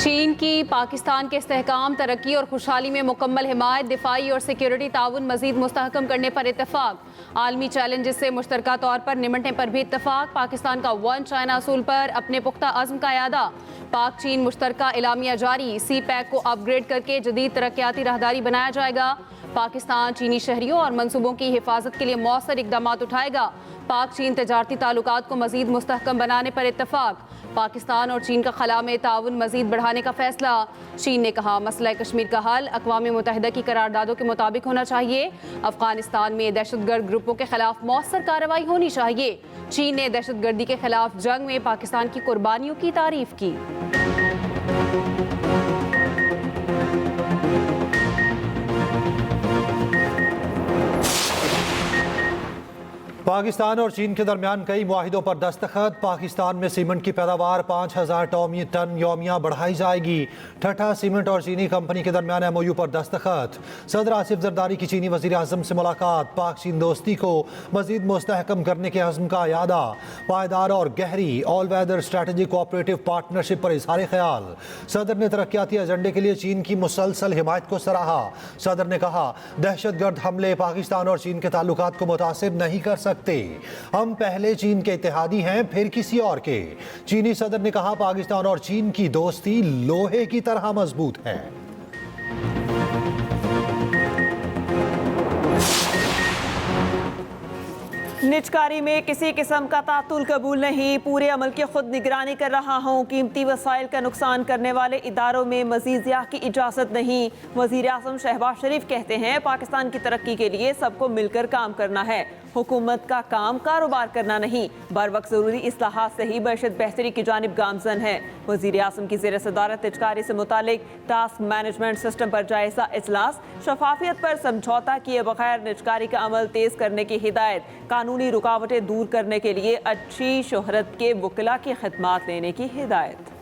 चीन की पाकिस्तान के इस्तेहकाम, तरक्की और खुशहाली में मुकम्मल हिमायत, दिफाई और सिक्योरिटी ताउन मजीद मुस्तहकम करने पर इत्तफाक। आलमी चैलेंजेस से मुश्तरका तौर पर निमटने पर भी इत्तफाक। पाकिस्तान का वन चाइना असूल पर अपने पुख्ता अज़्म का यादा। पाक चीन मुश्तरका एलामिया जारी। सी पैक को अपग्रेड करके जदीद तरक्याती राहदारी बनाया जाएगा। पाकिस्तान चीनी शहरियों और मनसूबों की हिफाजत के लिए मौसर इकदाम उठाएगा। पाक चीन तजारती ताल्लुकात को मजीद मुस्तहकम बनाने पर इत्तफाक। पाकिस्तान और चीन का खला में ताउन मजीद बढ़ाने का फैसला। चीन ने कहा, मसला कश्मीर का हल अक़वाम मुत्तहिदा की करारदादों के मुताबिक होना चाहिए। अफगानिस्तान में दहशतगर्द ग्रुपों के खिलाफ मौसर कार्रवाई होनी चाहिए। चीन ने दहशतगर्दी के खिलाफ जंग में पाकिस्तान की कुर्बानियों की तारीफ की। पाकिस्तान और चीन के दरमियान कई मुआहिदों पर दस्तखत। पाकिस्तान में सीमेंट की पैदावार 5000 टन यौमिया बढ़ाई जाएगी। ठट्ठा सीमेंट और चीनी कंपनी के दरमियान MOU पर दस्तखत। सदर आसिफ जरदारी की चीनी वज़ीर आज़म से मुलाकात। पाक चीन दोस्ती को मज़ीद मुस्तहकम करने के अज़्म का यादा। पायदार और गहरी all weather strategic cooperative partnership पर इज़हार ख्याल। सदर ने तरक्याती एजेंडे के लिए चीन की मुसलसल हिमायत को सराहा। सदर ने कहा, दहशतगर्द हमले पाकिस्तान और चीन के ताल्लुकात को मुतासिर नहीं कर सकते। हम पहले चीन के इत्तेहादी हैं, फिर किसी और के। चीनी सदर ने कहा, पाकिस्तान और चीन की दोस्ती लोहे की तरह मजबूत है। निजकारी में किसी किस्म का तातुल कबूल नहीं। पूरे अमल की खुद निगरानी कर रहा हूँ। कीमती वसाइल का नुकसान करने वाले इदारों में मज़ीद ज़िया की इजाज़त नहीं। वज़ीर आज़म शहबाज शरीफ कहते हैं, पाकिस्तान की तरक्की के लिए सबको मिलकर काम करना है। हुकूमत का काम कारोबार करना नहीं, बर वक्त ज़रूरी इस्लाहात से ही बशत बेहतरी की जानिब गामजन है। वज़ीर आज़म की ज़ेर सदारत निजकारी से मुतालिक टास्क मैनेजमेंट सिस्टम पर जायज़ा इजलास। शफाफियत पर समझौता किए बगैर निजकारी का अमल तेज़ करने की हिदायत। कानूनी रुकावटें दूर करने के लिए अच्छी शोहरत के वकिला की खिदमात लेने की हिदायत।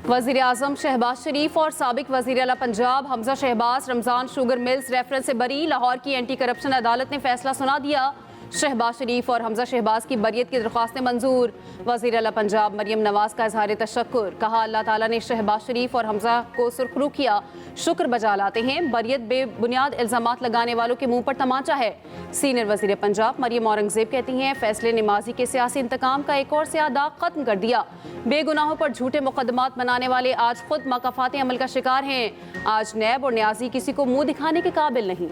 वज़ीर आज़म शहबाज शरीफ और साबिक वज़ीर आला Punjab Hamza Shahbaz Ramzan sugar mills reference से बरी। लाहौर की एंटी करप्शन अदालत ने फैसला सुना दिया। शहबाज शरीफ और हमजा शहबाज की बरियत की दरख्वास्तें मंजूर। वज़ीर आला पंजाब मरियम नवाज का इज़हार तशक्कुर। कहा, अल्लाह ताला ने शहबाज शरीफ और हमजा को सुरखरू किया, शुक्र बजा लाते हैं। बरियत बेबुनियाद इल्ज़ामात लगाने वालों के मुंह पर तमाचा है। सीनियर वज़ीर पंजाब मरियम औरंगज़ेब कहती हैं, फैसले ने माजी के सियासी इंतकाम का एक और स्याह दाग खत्म कर दिया। बेगुनाहों पर झूठे मुकदमात बनाने वाले आज खुद मकाफाती अमल का शिकार हैं। आज नैब और न्याजी किसी को मुंह दिखाने के काबिल नहीं।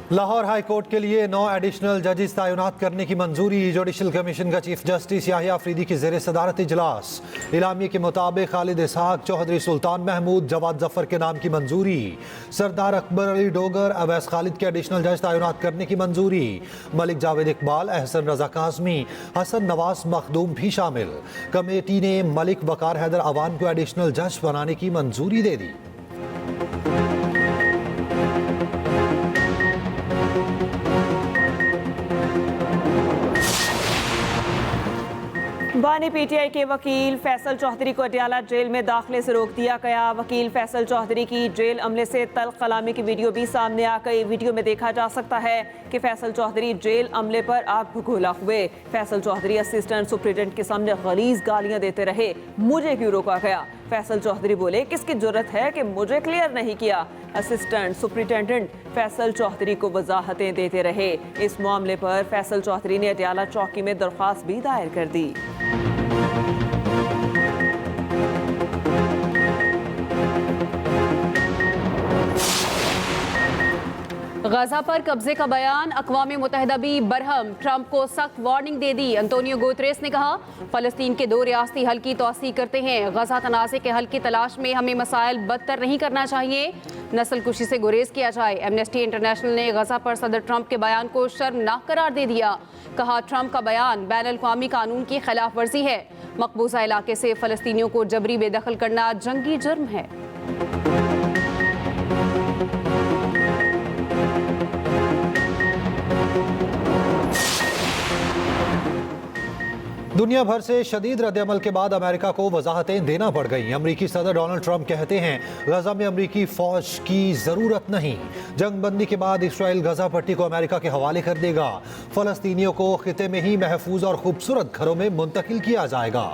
लाहौर हाई कोर्ट के लिए 9 एडिशनल जजेस तैनात करने की मंजूरी। जुडिशल कमीशन का चीफ जस्टिस याहिया अफरीदी की ज़ेर सदारत इजलास। इलामी के मुताबिक खालिद इसहाक, चौधरी सुल्तान महमूद, जवाद जफर के नाम की मंजूरी। सरदार अकबर अली डोगर, अवैस खालिद के एडिशनल जज तैनात करने की मंजूरी। मलिक जावेद इकबाल, एहसन रजा काज़मी, हसन नवाज मखदूम भी शामिल। कमेटी ने मलिक वकार हैदर अवान को एडिशनल जज बनाने की मंजूरी दे दी। बानी PTI के वकील फैसल चौधरी को अडयाला जेल में दाखिले से रोक दिया गया। वकील फैसल चौधरी की जेल अमले से तल्ख कलामी की वीडियो भी सामने आ गई। वीडियो में देखा जा सकता है कि फैसल चौधरी जेल अमले पर आग भगोला हुए। फैसल चौधरी असिस्टेंट सुप्रिटेंडेंट के सामने गलीज गालियां देते रहे। मुझे क्यों रोका गया? फैसल चौधरी बोले, किसकी जुर्रत है कि मुझे क्लियर नहीं किया? असिस्टेंट सुप्रिटेंडेंट फैसल चौधरी को वजाहतें देते रहे। इस मामले पर फैसल चौधरी ने अडयाला चौकी में दरख्वास्त भी दायर कर दी। गजा पर कब्जे का बयान। अक़वाम मुत्तहिदा भी बरहम। ट्रंप को सख्त वार्निंग दे दी। अंतोनियो गुतरेस ने कहा, फ़लस्तीन के 2 रियासती हल की तौसीक़ करते हैं। गजा तनाज़े के हल की तलाश में हमें मसाइल बदतर नहीं करना चाहिए। नस्ल कुशी से गुरेज किया जाए। एमनेस्टी इंटरनेशनल ने गजा पर सदर ट्रंप के बयान को शर्मनाक करार दे दिया। कहा, ट्रंप का बयान बैनुल-अक़वामी कानून की खिलाफ वर्जी है। मकबूजा इलाके से फ़लस्तीनियों को जबरी बेदखल करना जंगी जुर्म है। दुनिया भर से शदीद रद्द-ए-अमल के बाद अमेरिका को वजाहतें देना पड़ गई। अमरीकी सदर डोनाल्ड ट्रंप कहते हैं गजा में अमरीकी फौज की जरूरत नहीं। जंग बंदी के बाद इसराइल गजा पट्टी को अमेरिका के हवाले कर देगा। फलस्तीनियों को खिते में ही महफूज और खूबसूरत घरों में मुंतकिल किया जाएगा।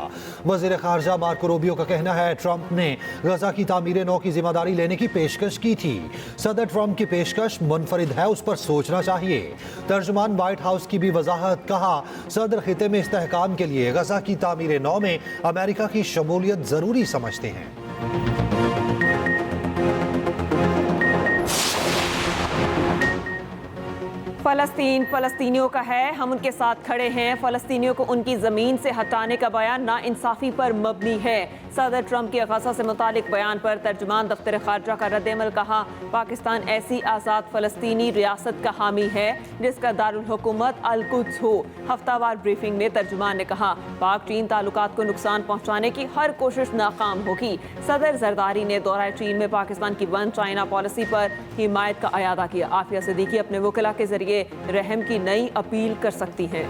वजीर खारजा मार्को रूबियो का कहना है ट्रंप ने गजा की तामीर नौ की जिम्मेदारी लेने की पेशकश की थी। सदर ट्रंप की पेशकश मुनफरिद है, उस पर सोचना चाहिए। तर्जुमान व्हाइट हाउस की भी वजाहत, कहा सदर खिते में इस्तेहकाम के लिए गजा की तामीर नौ में अमेरिका की शमूलियत जरूरी समझते हैं। फलस्तीन फलस्तीनियों का है, हम उनके साथ खड़े हैं। फलस्तीनियों को उनकी ज़मीन से हटाने का बयान नाइंसाफ़ी पर मबनी है। सदर ट्रंप के गजा से मुतालिक बयान पर तर्जुमान दफ्तर खारजा का रद्द-ए-अमल, कहा पाकिस्तान ऐसी आज़ाद फ़लस्तीनी रियासत का हामी है जिसका दारुल हुकूमत अल-कुद्स हो। हफ्तावार ब्रीफिंग में तर्जुमान ने कहा पाक चीन ताल्लुकात को नुकसान पहुँचाने की हर कोशिश नाकाम होगी। सदर जरदारी ने दौरा चीन में पाकिस्तान की वन चाइना पॉलिसी पर हिमायत का अयादा किया। आफिया सिद्दीकी अपने वकला के जरिए रहम की नई अपील कर सकती हैं।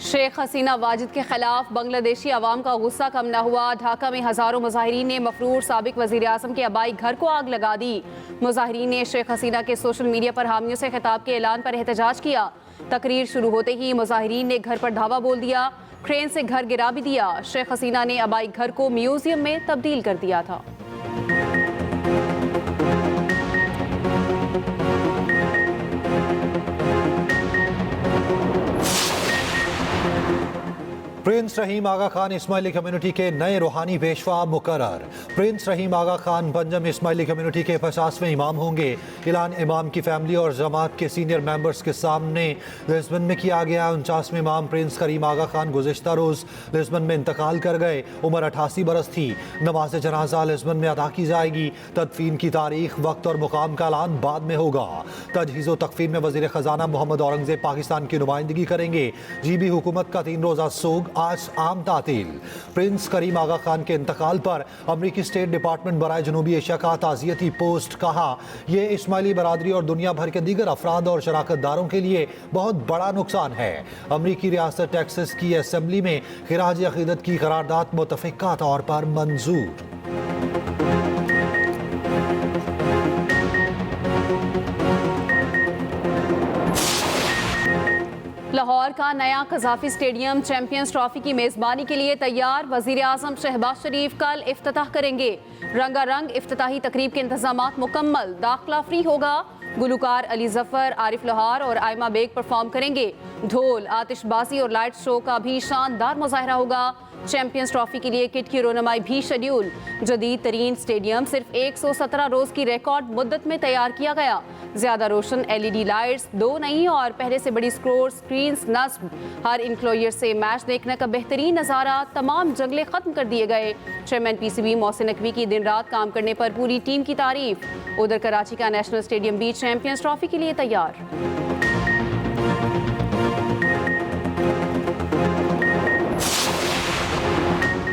शेख हसीना वाजिद के खिलाफ बांग्लादेशी अवाम का गुस्सा कम न हुआ। ढाका में हजारों मुजाहिरीन ने मफरूर साबिक वजीर आजम के आबाई घर को आग लगा दी। मुजाहिरीन ने शेख हसीना के सोशल मीडिया पर हामियों से खिताब के ऐलान पर एहतजाज किया। तकरीर शुरू होते ही मुजाहिरीन ने घर पर धावा बोल दिया, क्रेन से घर गिरा भी दिया। शेख हसीना ने आबाई घर को म्यूजियम में तब्दील कर दिया था। प्रिंस रहीम आगा खान इस्माइली कम्युनिटी के नए रूहानी पेशवा मुकर्रर। प्रिंस रहीम आगा खान पंजम इस्माइली कम्युनिटी के 50वें इमाम होंगे। ऐलान इमाम की फैमिली और जमात के सीनियर मेंबर्स के सामने लिस्बन में किया गया। 49वें इमाम प्रिंस करीम आगा खान गुज़िश्ता रोज़ लिस्बन में इंतकाल कर गए। उम्र 88 बरस थी। नमाज जनाजा लिस्बन में अदा की जाएगी। तदफीन की तारीख, वक्त और मुकाम का ऐलान बाद में होगा। तजहीज़ व तकफीन में वज़ीर ख़जाना मोहम्मद औरंगज़ेब पाकिस्तान की नुमाइंदगी करेंगे। जीबी हुकूमत का 3 रोज़ा सोग आज आम तातील। प्रिंस करीम आगा खान के इंतकाल पर अमरीकी स्टेट डिपार्टमेंट बराए जनूबी एशिया का ताज़ियती पोस्ट, कहा यह इस्माइली बरादरी और दुनिया भर के दीगर अफराद और शराकतदारों के लिए बहुत बड़ा नुकसान है। अमरीकी रियासत टेक्सास की असेंबली में खिराज अकीदत की करारदाद मुतफ़िक़ा तौर पर मंजूर। लाहौर का नया कज़ाफी स्टेडियम चैंपियंस ट्रॉफी की मेज़बानी के लिए तैयार। वज़ीर आज़म शहबाज शरीफ कल इफ्तिताह करेंगे। रंगारंग इफ्तिताही तकरीब के इंतजामात मुकम्मल। दाखिला फ्री होगा। गुलकार अली जफर, आरिफ लोहार और आयमा बेग परफॉर्म करेंगे। ढोल, आतिशबाजी और लाइट शो का भी शानदार मुजाहरा होगा। चैंपियंस ट्रॉफी के लिए किट की रोनमाई भी शेड्यूल। जदीद तरीन स्टेडियम सिर्फ 117 रोज की रिकॉर्ड मुद्दत में तैयार किया गया। ज्यादा रोशन LED लाइट्स, 2 नई और पहले से बड़ी स्क्रीन्स नस्ब। हर इंक्लोयर से मैच देखने का बेहतरीन नज़ारा। तमाम जंगले खत्म कर दिए गए। चेयरमैन PCB मोहसिन नकवी की दिन रात काम करने पर पूरी टीम की तारीफ। उधर कराची का नेशनल स्टेडियम भी चैंपियंस ट्रॉफी के लिए तैयार।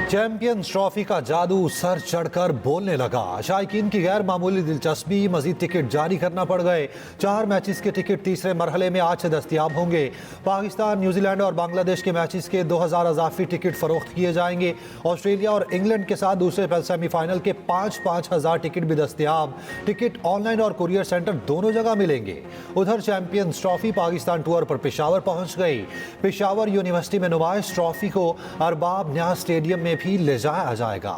चैंपियंस ट्रॉफी का जादू सर चढ़कर बोलने लगा। शायकीन की गैर मामूली दिलचस्पी, मजीद टिकट जारी करना पड़ गए। 4 मैचेस के टिकट तीसरे मरहले में आज से दस्तयाब होंगे। पाकिस्तान, न्यूजीलैंड और बांग्लादेश के मैचेस के 2000 अजाफी टिकट फरोख्त किए जाएंगे। ऑस्ट्रेलिया और इंग्लैंड के साथ दूसरे सेमीफाइनल के 5-5 हज़ार टिकट भी दस्तयाब। टिकट ऑनलाइन और कुरियर सेंटर दोनों जगह मिलेंगे। उधर चैंपियंस ट्रॉफी पाकिस्तान टूर पर पेशावर पहुंच गई। पेशावर यूनिवर्सिटी में नुमाइश ट्रॉफी को अरबाब न्याज स्टेडियम में भी ले जाया जाएगा।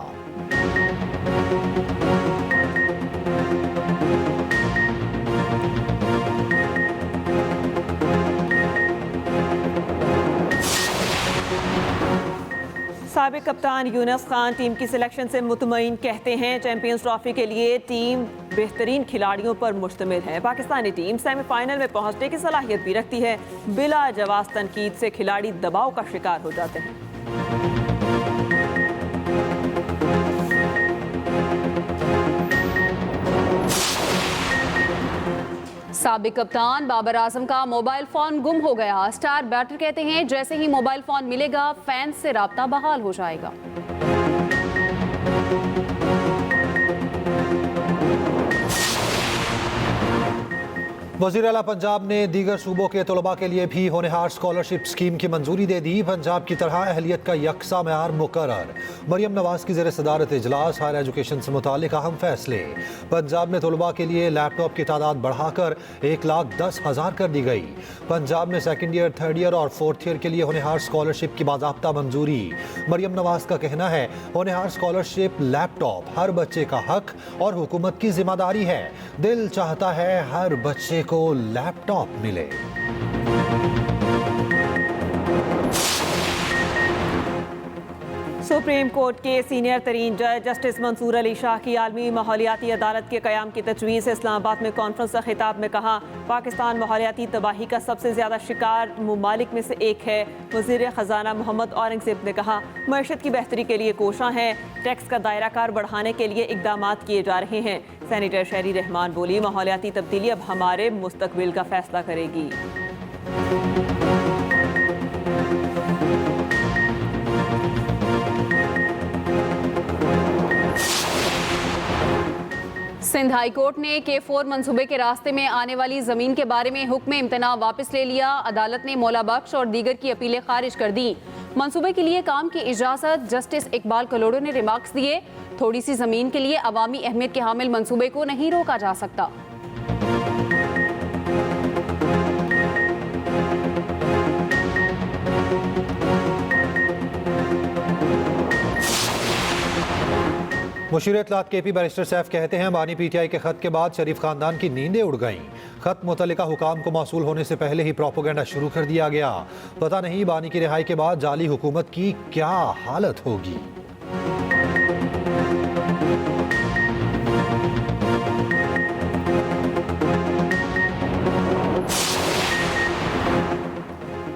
साबिक कप्तान यूनुस खान टीम की सिलेक्शन से मुतमईन, कहते हैं चैंपियंस ट्रॉफी के लिए टीम बेहतरीन खिलाड़ियों पर मुश्तमिल है। पाकिस्तानी टीम सेमीफाइनल में पहुंचने की सलाहियत भी रखती है। बिला जवाब तनकीद से खिलाड़ी दबाव का शिकार हो जाते हैं। साबिक कप्तान बाबर आजम का मोबाइल फोन गुम हो गया। स्टार बैटर कहते हैं जैसे ही मोबाइल फोन मिलेगा फैंस से राब्ता बहाल हो जाएगा। वज़ीर आला पंजाब ने दीगर सूबों के तलबा के लिए भी होनहार स्कॉलरशिप स्कीम की मंजूरी दे दी। पंजाब की तरह अहलियत का यकसा मेयार मुकर्रर। मरियम नवाज की ज़ेर सदारत इजलास हायर एजुकेशन से मुतालिक अहम फैसले। पंजाब में तलबा के लिए लैपटॉप की तादाद बढ़ाकर 1,10,000 कर दी गई। पंजाब में सेकेंड ईयर, थर्ड ईयर और फोर्थ ईयर के लिए होनहार स्कॉलरशिप की बाज़ाब्ता मंजूरी। मरियम नवाज का कहना है होनहार स्कॉलरशिप लैपटॉप हर बच्चे का हक और हुकूमत की जिम्मेदारी है। दिल चाहता है हर बच्चे को लैपटॉप मिले। सुप्रीम कोर्ट के सीनियर तरीन जज जस्टिस मंसूर अली शाह की आलमी माहौलियाती अदालत के क़याम की तजवीज़। इस्लामाबाद में कॉन्फ्रेंस से खिताब में कहा, पाकिस्तान माहौलियाती तबाही का सबसे ज़्यादा शिकार ममालिक में से एक है। वज़ीर ख़जाना मोहम्मद औरंगज़ेब ने कहा, मईशत की बेहतरी के लिए कोशां हैं, टैक्स का दायरा कार बढ़ाने के लिए इकदाम किए जा रहे हैं। सैनिटर शहरी रहमान बोली, माहौलियाती तब्दीली अब हमारे मुस्तकबिल का फैसला करेगी। सिंध हाई कोर्ट ने K4 मंसूबे के रास्ते में आने वाली जमीन के बारे में हुक्म इम्तना वापस ले लिया। अदालत ने मौला बख्श और दीगर की अपीलें खारिज कर दी। मंसूबे के लिए काम की इजाजत। जस्टिस इकबाल कलोड़ो ने रिमार्क्स दिए, थोड़ी सी जमीन के लिए अवामी अहमियत के हामिल मंसूबे को नहीं रोका जा सकता। मुशीर इत्तलात KP बैरिस्टर सैफ कहते हैं, बानी PTI के खत के बाद शरीफ खानदान की नींदें उड़ गईं। खत मुतल्लिका हुकाम को मौसूल होने से पहले ही प्रोपोगेंडा शुरू कर दिया गया। पता नहीं बानी की रिहाई के बाद जाली हुकूमत की क्या हालत होगी।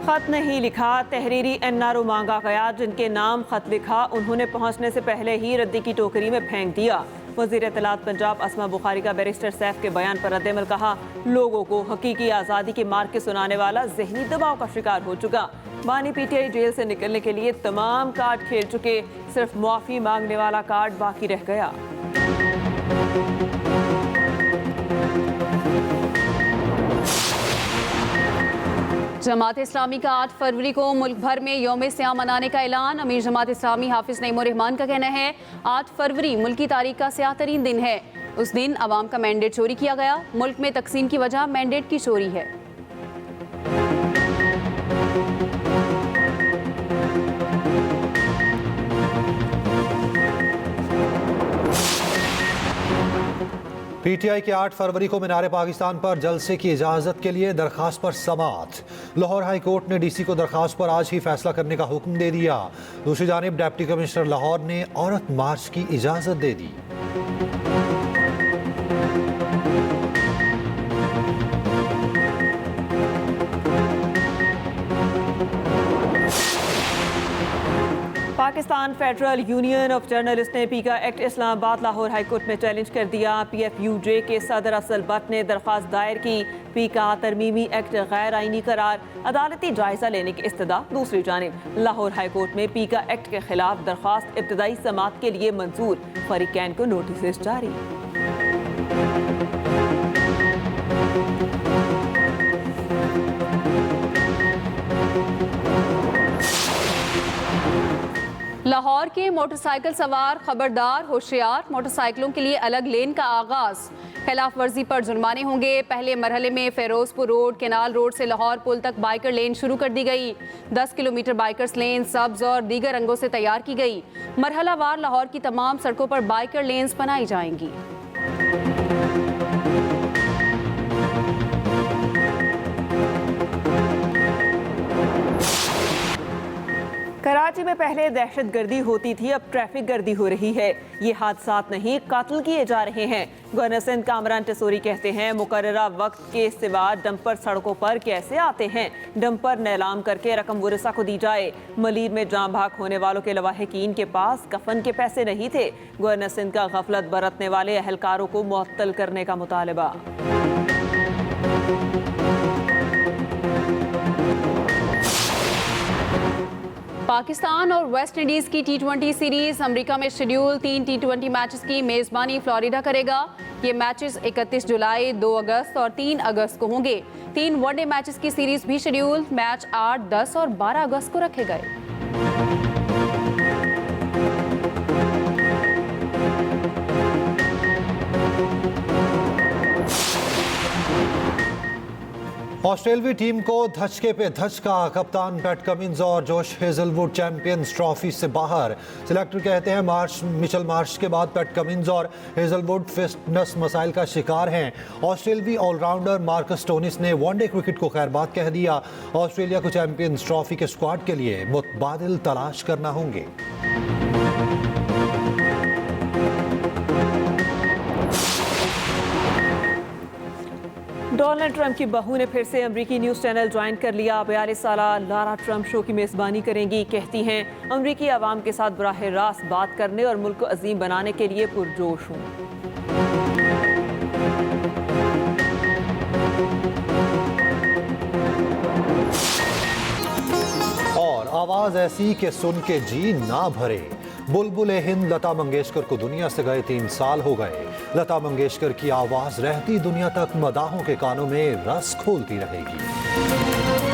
खत नहीं लिखा, तहरीरी NRO मांगा गया। जिनके नाम खत लिखा उन्होंने पहुंचने से पहले ही रद्दी की टोकरी में फेंक दिया। वज़ीर इत्तलात पंजाब असमा बुखारी का बैरिस्टर सैफ के बयान पर रद्दमल कहा, लोगों को हकीकी आज़ादी के मार्ग के सुनाने वाला जहनी दबाव का शिकार हो चुका। बानी PTI जेल से निकलने के लिए तमाम कार्ड खेल चुके, सिर्फ मुआफ़ी मांगने वाला कार्ड बाकी रह गया। जमात इस्लामी का 8 फरवरी को मुल्क भर में यौम सियाम मनाने का ऐलान। अमीर जमात इस्लामी हाफिज नईमुर रहमान का कहना है, 8 फरवरी मुल्क की तारीख का स्याह तरीन दिन है। उस दिन अवाम का मैंडेट चोरी किया गया। मुल्क में तकसीम की वजह मैंडेट की चोरी है। PTI के 8 फरवरी को मीनार पाकिस्तान पर जलसे की इजाज़त के लिए दरखास्त पर समाअत। लाहौर हाई कोर्ट ने DC को दरखास्त पर आज ही फैसला करने का हुक्म दे दिया। दूसरी जानिब डिप्टी कमिश्नर लाहौर ने औरत मार्च की इजाज़त दे दी। Pakistan federal union of journalist ने PECA act Islamabad Lahore high court में चैलेंज कर दिया। PFUJ के सदर असल बट ने दरख्वास्त दायर की। पीका तरमीमी एक्ट गैर आइनी करार, अदालती जायजा लेने की इस्तदा। दूसरी जानिब लाहौर हाई कोर्ट में पीका एक्ट के खिलाफ दरख्वास्त इब्तदाई समाअत के लिए मंजूर। फरीकैन को नोटिस जारी। लाहौर के मोटरसाइकिल सवार खबरदार, होशियार। मोटरसाइकिलों के लिए अलग लेन का आगाज। खिलाफ वर्जी पर जुर्माने होंगे। पहले मरहले में फेरोजपुर रोड, केनाल रोड से लाहौर पुल तक बाइकर लेन शुरू कर दी गई। 10 किलोमीटर बाइकर्स लेन सब्ज और दीगर रंगों से तैयार की गई। मरहलावार लाहौर की तमाम सड़कों पर बाइकर लेन्स बनाई जाएंगी। कराची में पहले दहशत गर्दी होती थी, अब ट्रैफिक गर्दी हो रही है। ये हादसात नहीं, कातिल किए जा रहे हैं। गवर्नर सिंध कामरान टेसोरी कहते हैं, मुकर्ररा वक्त के सिवा डंपर सड़कों पर कैसे आते हैं। डंपर नीलाम करके रकम वरिसा को दी जाए। मलीर में जाँ भाग होने वालों के लवाहिकीन के पास कफन के पैसे नहीं थे। गवर्नर सिंध का गफलत बरतने वाले अहलकारों को मुअत्तल करने का मुतालबा। पाकिस्तान और वेस्ट इंडीज की T20 सीरीज। अमेरिका में शेड्यूल 3 T20 मैचेस की मेजबानी फ्लोरिडा करेगा। ये मैचेस 31 जुलाई, 2 अगस्त और 3 अगस्त को होंगे। 3 वनडे मैचेस की सीरीज भी शेड्यूल, मैच 8, 10 और 12 अगस्त को रखे गए। ऑस्ट्रेलवी टीम को धचके पे धचका, कप्तान पैट कमिंस और जोश हेजलवुड चैंपियंस ट्रॉफी से बाहर। सिलेक्टर कहते हैं मिचेल मार्श के बाद पैट कमिंस और हेजलवुड फिटनेस मसाइल का शिकार हैं। ऑस्ट्रेलवी ऑलराउंडर मार्कस स्टोनिस ने वनडे क्रिकेट को खैरबाद कह दिया। ऑस्ट्रेलिया को चैंपियंस ट्रॉफी के स्क्वाड के लिए मुतबादिल तलाश करना होंगे। डोनाल्ड ट्रंप की बहू ने फिर से अमरीकी न्यूज़ चैनल ज्वाइन कर लिया। 42 साला लारा ट्रंप शो की मेज़बानी करेंगी। कहती हैं, अमरीकी आवाम के साथ बराह रास्त बात करने और मुल्क को अजीम बनाने के लिए पुरजोश हूँ। और आवाज ऐसी कि सुन के जी ना भरे। बुलबुले हिंद लता मंगेशकर को दुनिया से गए 3 साल हो गए। लता मंगेशकर की आवाज रहती दुनिया तक मदाहों के कानों में रस खोलती रहेगी।